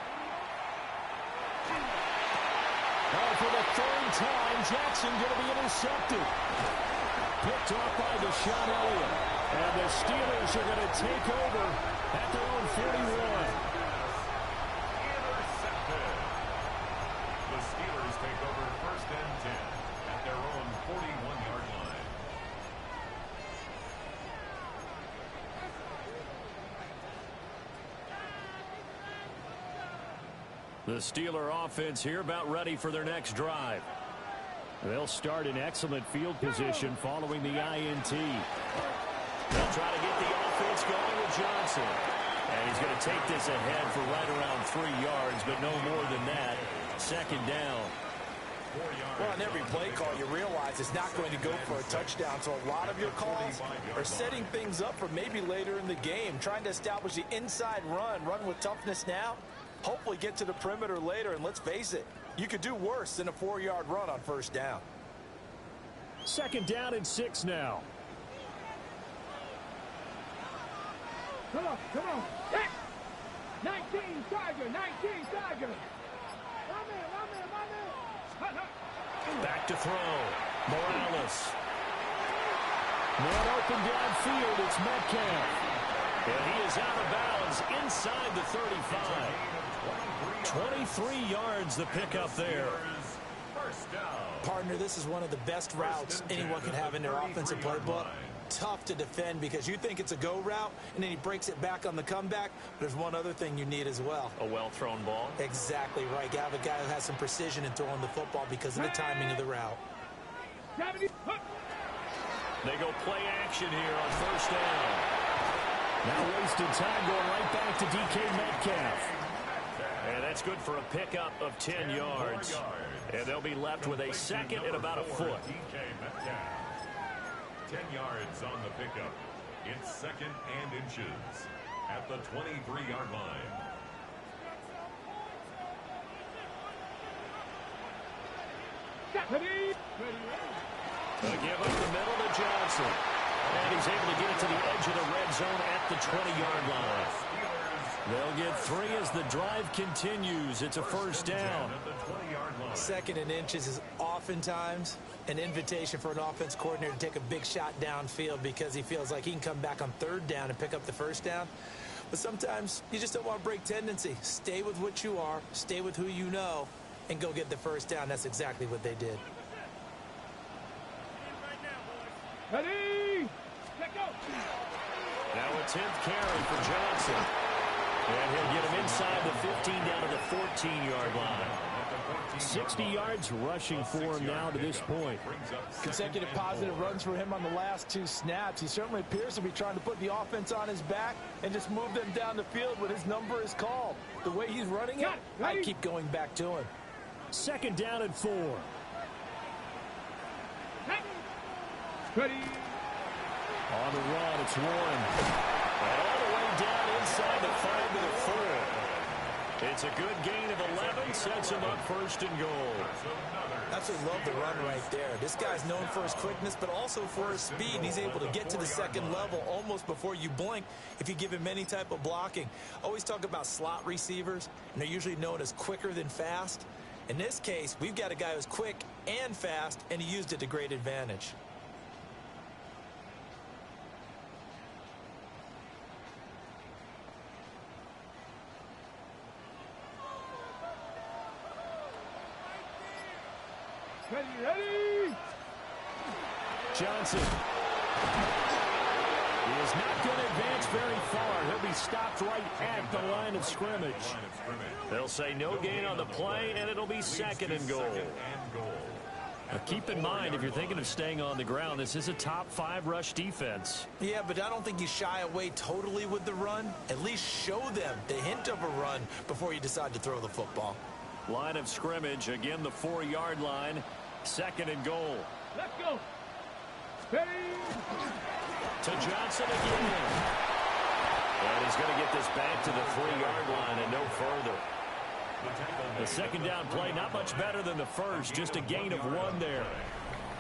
Oh, for the 3rd time, Jackson going to be intercepted. Picked off by Deshaun Elliott. And the Steelers are going to take over at their own 41. Intercepted. The Steelers take over 1st and 10 at their own 41-yard line. The Steeler offense here about ready for their next drive. They'll start in excellent field position following the INT. They'll try to get the offense going with Johnson. And he's going to take this ahead for right around 3 yards, but no more than that. 2nd down. Well, on every play call, you realize it's not going to go for a touchdown. So a lot of your calls are setting things up for maybe later in the game, trying to establish the inside run with toughness now. Hopefully get to the perimeter later, and let's face it, you could do worse than a 4-yard run on 1st down. Second down and 6 now. Come on, come on. Hit. 19 Tiger, 19 Tiger. My man. Back to throw. Morales. Man open downfield. It's Metcalf. And he is out of bounds inside the 35. 23 yards the pickup there. Partner, this is one of the best routes anyone can have in their offensive playbook. Tough to defend because you think it's a go route, and then he breaks it back on the comeback. There's one other thing you need as well. A well-thrown ball. Exactly right. You have a guy who has some precision in throwing the football because of the timing of the route. They go play action here on first down. Now wasted time going right back to DK Metcalf. And that's good for a pickup of 10 yards. And they'll be left with a second and about a foot. 10 yards on the pickup. It's second and inches at the 23-yard line. They'll give up the middle to Johnson. And he's able to get it to the edge of the red zone at the 20-yard line. They'll get 3 as the drive continues. It's a first down. Second and inches is oftentimes an invitation for an offense coordinator to take a big shot downfield because he feels like he can come back on third down and pick up the first down. But sometimes you just don't want to break tendency. Stay with what you are, stay with who you know, and go get the first down. That's exactly what they did. Ready? Let go. Now a 10th carry for Johnson. And he'll get him inside the 15 down to the 14-yard line. 60 yards rushing for him now to this point. Consecutive positive runs for him on the last 2 snaps. He certainly appears to be trying to put the offense on his back and just move them down the field when his number is called. The way he's running it, I keep going back to him. Second down and 4. Ready? On the run, it's Warren. And all the way down inside the 5 to the 4. It's a good gain of 11, sets him up first and goal. Absolutely love the run right there. This guy's known for his quickness, but also for his speed. He's able to get to the second level almost before you blink if you give him any type of blocking. Always talk about slot receivers, and they're usually known as quicker than fast. In this case, we've got a guy who's quick and fast, and he used it to great advantage. Ready? Johnson. He is not going to advance very far. He'll be stopped right at the line of scrimmage. They'll say no gain on the play, and it'll be second and goal. Now keep in mind, if you're thinking of staying on the ground, this is a top 5 rush defense. Yeah, but I don't think you shy away totally with the run. At least show them the hint of a run before you decide to throw the football. Line of scrimmage, again the 4-yard line. Second and goal. Let's go. Ready? To Johnson again. And he's going to get this back to the 3-yard line and no further. The second down play, not much better than the first, just a gain of 1 there.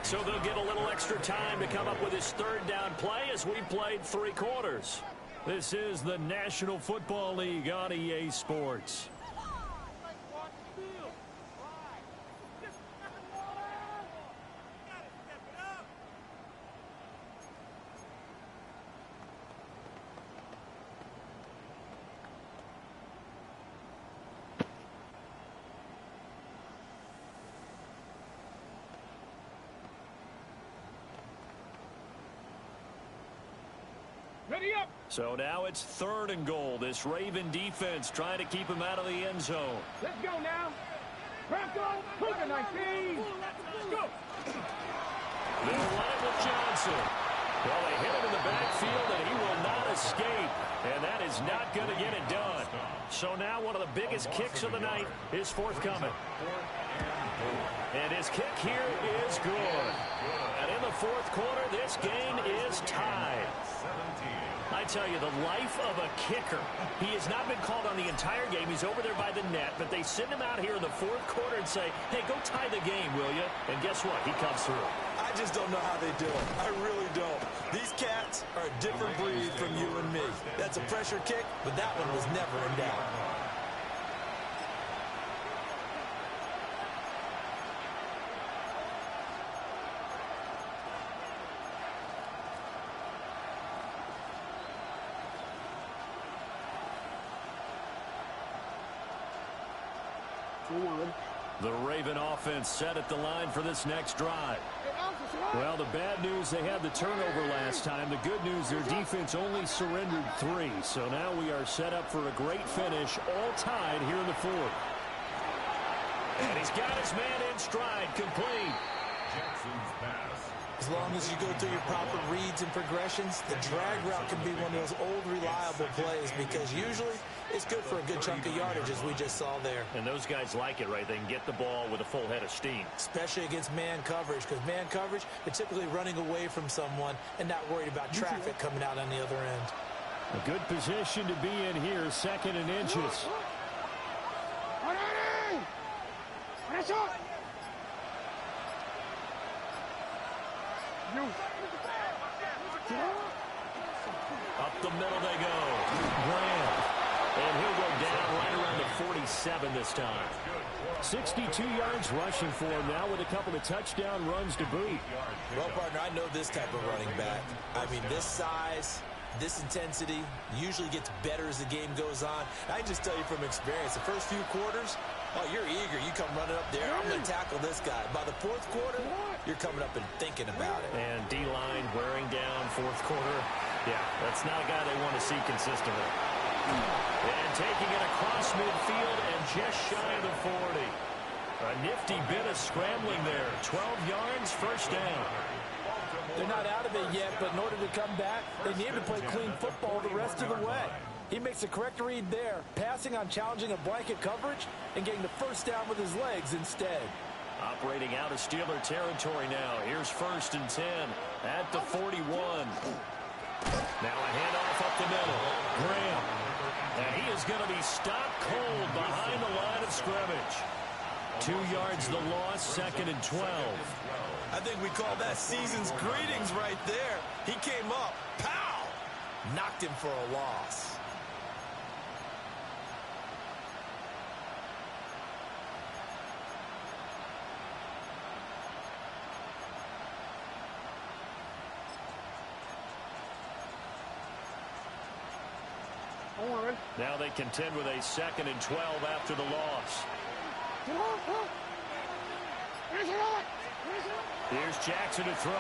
So they'll get a little extra time to come up with his third down play as we played 3 quarters. This is the National Football League on EA Sports. Ready up. So now it's 3rd and goal. This Raven defense trying to keep him out of the end zone. Let's go now. Bronco, Cougar 19. Let's go. They'll run it with Johnson. Well, they hit him in the backfield, and he will not escape. And that is not going to get it done. So now one of the biggest kicks of the night is forthcoming. And his kick here is good. And in the 4th quarter, this game is tied. I tell you, the life of a kicker. He has not been called on the entire game. He's over there by the net, but they send him out here in the 4th quarter and say, hey, go tie the game, will you? And guess what? He comes through. I I just don't know how they do it. I really don't. These cats are a different breed from you and me. That's a pressure kick, but that one was never in doubt. The Raven offense set at the line for this next drive. Well, the bad news, they had the turnover last time. The good news, their defense only surrendered 3. So now we are set up for a great finish, all tied here in the fourth. And he's got his man in stride, complete. Jackson's pass. As long as you go through your proper reads and progressions, the drag route can be one of those old, reliable plays because usually it's good for a good chunk of yardage, as we just saw there. And those guys like it, right? They can get the ball with a full head of steam. Especially against man coverage, because man coverage, they're typically running away from someone and not worried about traffic coming out on the other end. A good position to be in here, 2nd and inches. Up the middle they go. Graham. And he'll go down right around the 47 this time. 62 yards rushing for him now with a couple of touchdown runs to boot. Well, partner, I know this type of running back. I mean, this size, this intensity usually gets better as the game goes on. I can just tell you from experience, the first few quarters, oh, you're eager. You come running up there. I'm going to tackle this guy. By the 4th quarter, you're coming up and thinking about it. And D-line wearing down 4th quarter. Yeah, that's not a guy they want to see consistently. And taking it across midfield and just shy of the 40. A nifty bit of scrambling there. 12 yards, first down. They're not out of it yet, but in order to come back, they need to play clean football the rest of the way. He makes a correct read there, passing on challenging a blanket coverage and getting the first down with his legs instead. Operating out of Steeler territory now. Here's 1st and 10 at the 41. Now a handoff up the middle. Graham. And he is going to be stopped cold behind the line of scrimmage. 2 yards the loss, 2nd and 12. I think we call that season's greetings right there. He came up, pow! Knocked him for a loss. Now they contend with a 2nd and 12 after the loss. Here's Jackson to throw.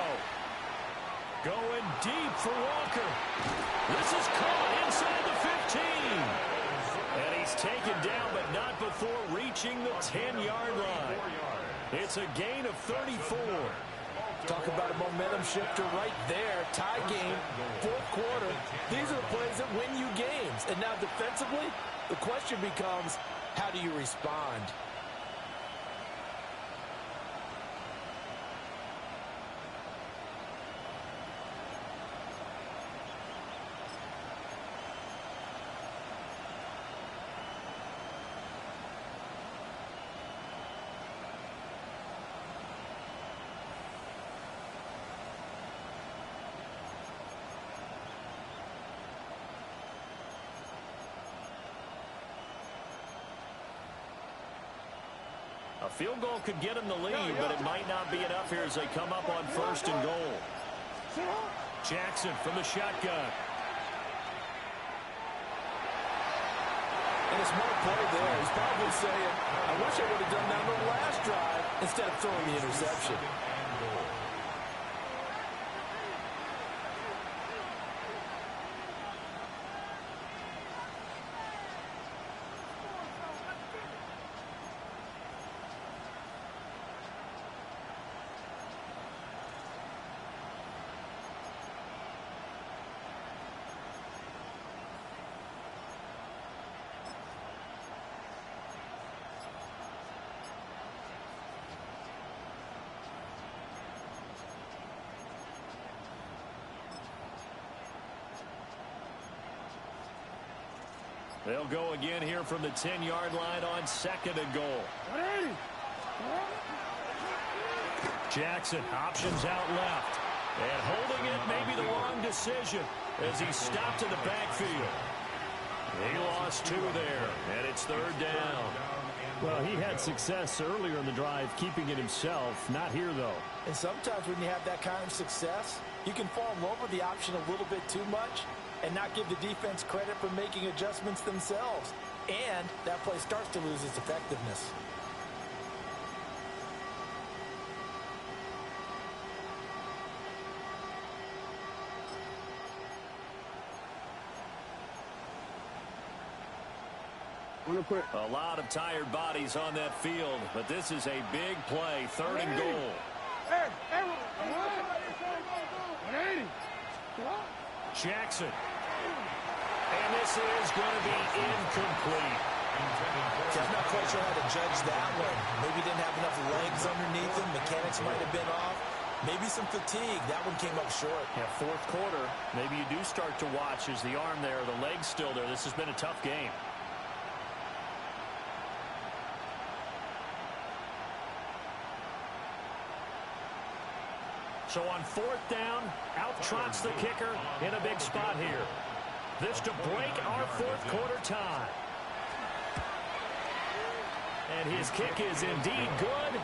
Going deep for Walker. This is caught inside the 15. And he's taken down, but not before reaching the 10-yard line. It's a gain of 34. Talk about a momentum shifter right there. Tie game, 4th quarter. These are the plays that win you games. And now defensively, the question becomes, how do you respond? A field goal could get him the lead, but it might not be enough here as they come up on 1st and goal. Jackson from the shotgun. And a smart play there. He's probably saying, I wish I would have done that on the last drive instead of throwing the interception. They'll go again here from the 10-yard line on 2nd and goal. Jackson options out left. And holding it may be the wrong decision as he stopped in the backfield. He lost 2 there, and it's 3rd down. Well, he had success earlier in the drive keeping it himself. Not here, though. And sometimes when you have that kind of success, you can fall in love with the option a little bit too much and not give the defense credit for making adjustments themselves. And that play starts to lose its effectiveness. A lot of tired bodies on that field, but this is a big play, 3rd and goal. Jackson. And this is going to be incomplete. I'm not quite sure how to judge that one. Maybe he didn't have enough legs underneath him. Mechanics might have been off. Maybe some fatigue. That one came up short. Yeah, 4th quarter. Maybe you do start to watch as the arm there, the leg's still there. This has been a tough game. So on 4th down, out trots the kicker in a big spot here. This to break our 4th quarter tie. And his kick is indeed good.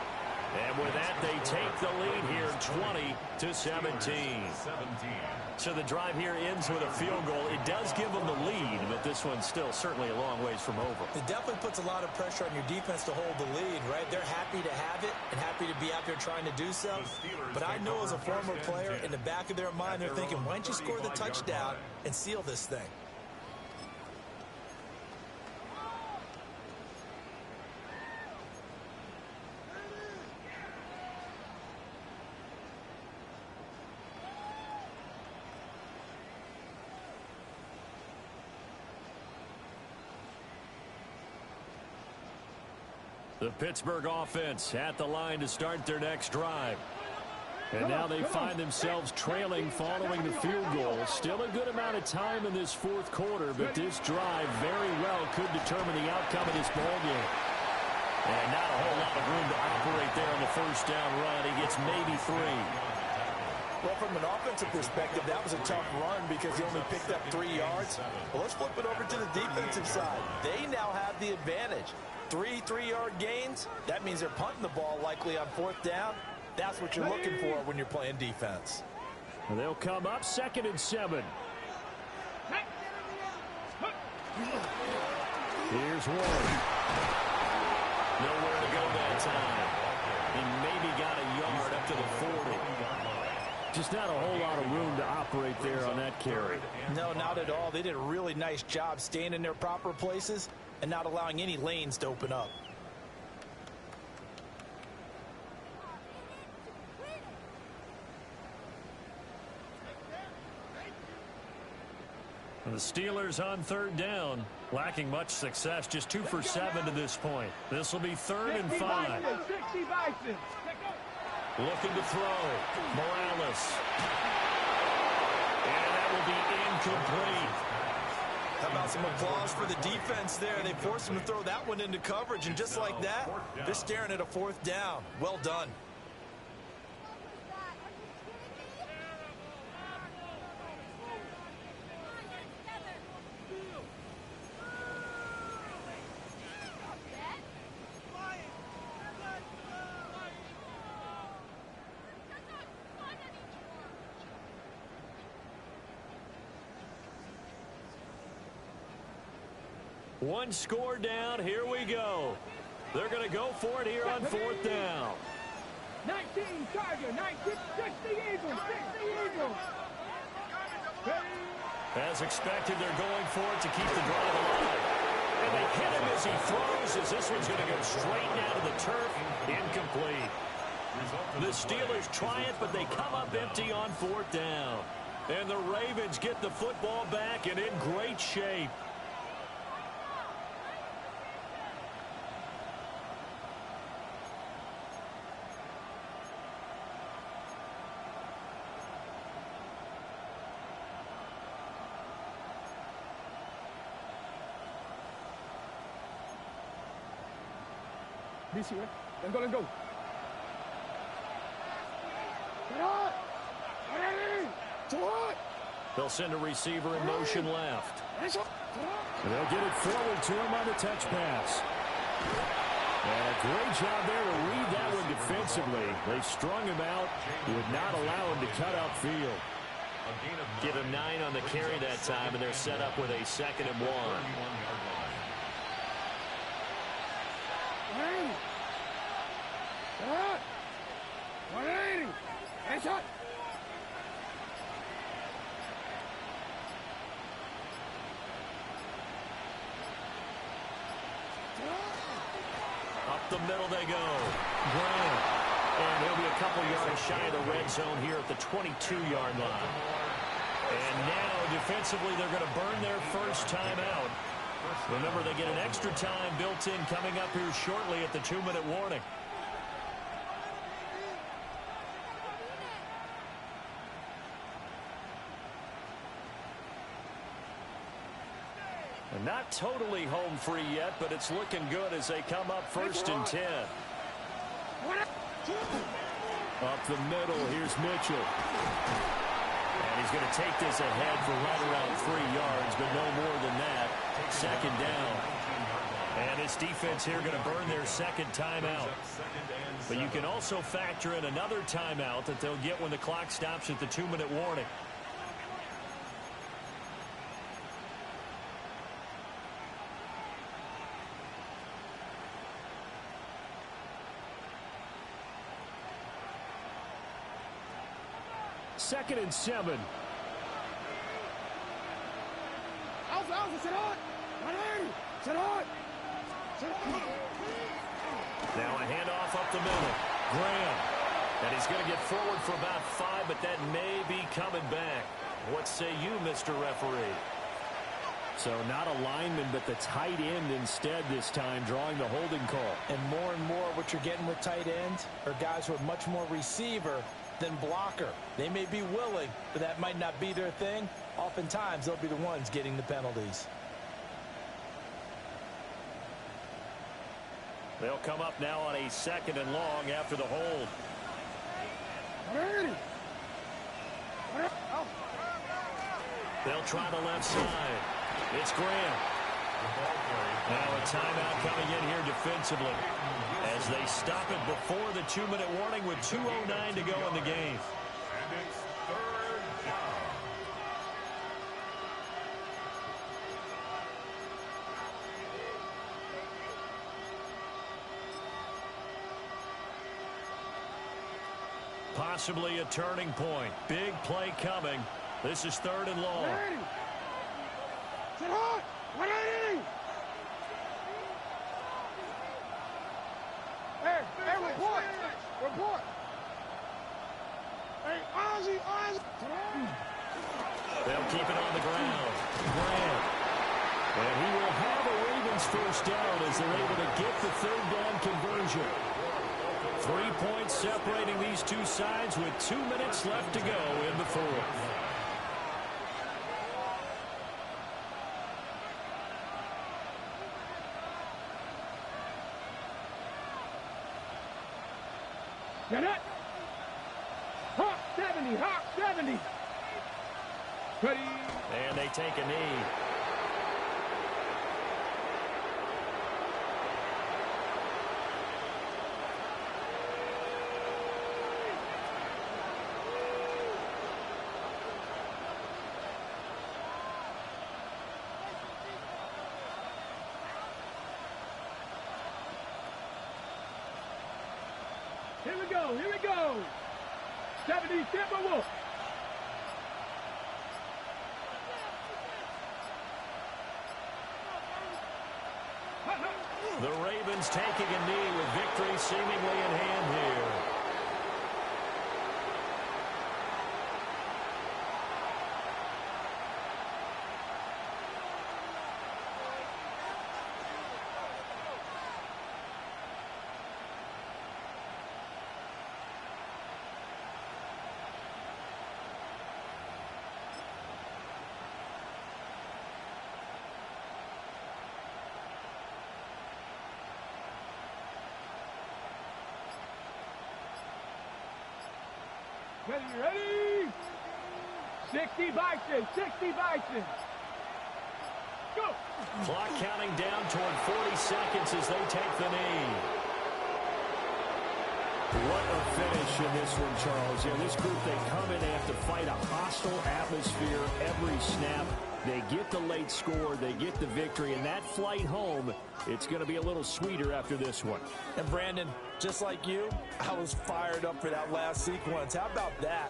And with that, they take the lead here, 20-17. So the drive here ends with a field goal. It does give them the lead, but this one's still certainly a long ways from over. It definitely puts a lot of pressure on your defense to hold the lead, right? They're happy to have it and happy to be out there trying to do so. But I know as a former player, in the back of their mind, they're thinking, why don't you score the touchdown and seal this thing? The Pittsburgh offense at the line to start their next drive. And now they find themselves trailing following the field goal. Still a good amount of time in this 4th quarter, but this drive very well could determine the outcome of this ballgame. And not a whole lot of room to operate there on the 1st down run. He gets maybe 3. Well, from an offensive perspective, that was a tough run because he only picked up 3 yards. Well, let's flip it over to the defensive side. They now have the advantage. 3 3-yard gains, that means they're punting the ball likely on 4th down. That's what you're looking for when you're playing defense. And they'll come up 2nd and 7. Here's Warren. Nowhere to go that time. He maybe got a yard up to the 40. Just not a whole lot of room to operate there on that carry. No, not at all. They did a really nice job staying in their proper places and not allowing any lanes to open up. And the Steelers on 3rd down, lacking much success, just 2 for 7 to this point. This will be 3rd and 5. Looking to throw. Morales. And that will be incomplete. How about some applause for the defense there? They forced him to throw that one into coverage, and just like that, they're staring at a 4th down. Well done. One score down. Here we go. They're going to go for it here on 4th down. 19 Charger, 19, 60 Eagles, 60 Eagles. As expected, they're going for it to keep the drive alive. And they hit him as he throws, as this one's going to go straight down to the turf. Incomplete. The Steelers try it, but they come up empty on 4th down. And the Ravens get the football back and in great shape. This here. Let's go, let's go. They'll send a receiver in motion left. They'll get it forward to him on the touch pass. And a great job there to read that one defensively. They strung him out, would not allow him to cut upfield. Give him 9 on the carry that time, and they're set up with a 2nd and 1. Up the middle they go. Graham. And he'll be a couple yards shy of the red zone here at the 22-yard line. And now, defensively, they're going to burn their first time out. Remember, they get an extra time built in coming up here shortly at the 2-minute warning. And not totally home free yet, but it's looking good as they come up 1st and 10. Up the middle, here's Mitchell. And he's going to take this ahead for right around 3 yards, but no more than that. 2nd down. And this defense here going to burn their 2nd timeout. But you can also factor in another timeout that they'll get when the clock stops at the 2-minute warning. Second and 7. Now a handoff up the middle. Graham. And he's going to get forward for about 5, but that may be coming back. What say you, Mr. Referee? So not a lineman, but the tight end instead this time, drawing the holding call. And more, what you're getting with tight ends are guys who are much more receiver than blocker. They may be willing, but that might not be their thing. Oftentimes, they'll be the ones getting the penalties. They'll come up now on a 2nd and long after the hold. They'll try the left side. It's Graham. Now a timeout coming in here defensively as they stop it before the 2-minute warning with 2:09 to go in the game. And it's 3rd down. Possibly a turning point. Big play coming. This is 3rd and long. Report. Hey, Ozzy. They'll keep it on the ground. Graham. And he will have a Ravens first down as they're able to get the 3rd down conversion. 3 points separating these two sides with 2 minutes left to go in the 4th. Get it? Hawk 70. Ready? And they take a knee. Here we go. 70 Timberwolves. The Ravens taking a knee with victory seemingly in hand here. Ready? 60 Bison, 60 Bison. Go. Clock counting down toward 40 seconds as they take the knee. What a finish in this one, Charles. Yeah, this group, they come in, they have to fight a hostile atmosphere every snap. They get the late score, they get the victory, and that flight home, it's going to be a little sweeter after this one. And Brandon, just like you, I was fired up for that last sequence. How about that?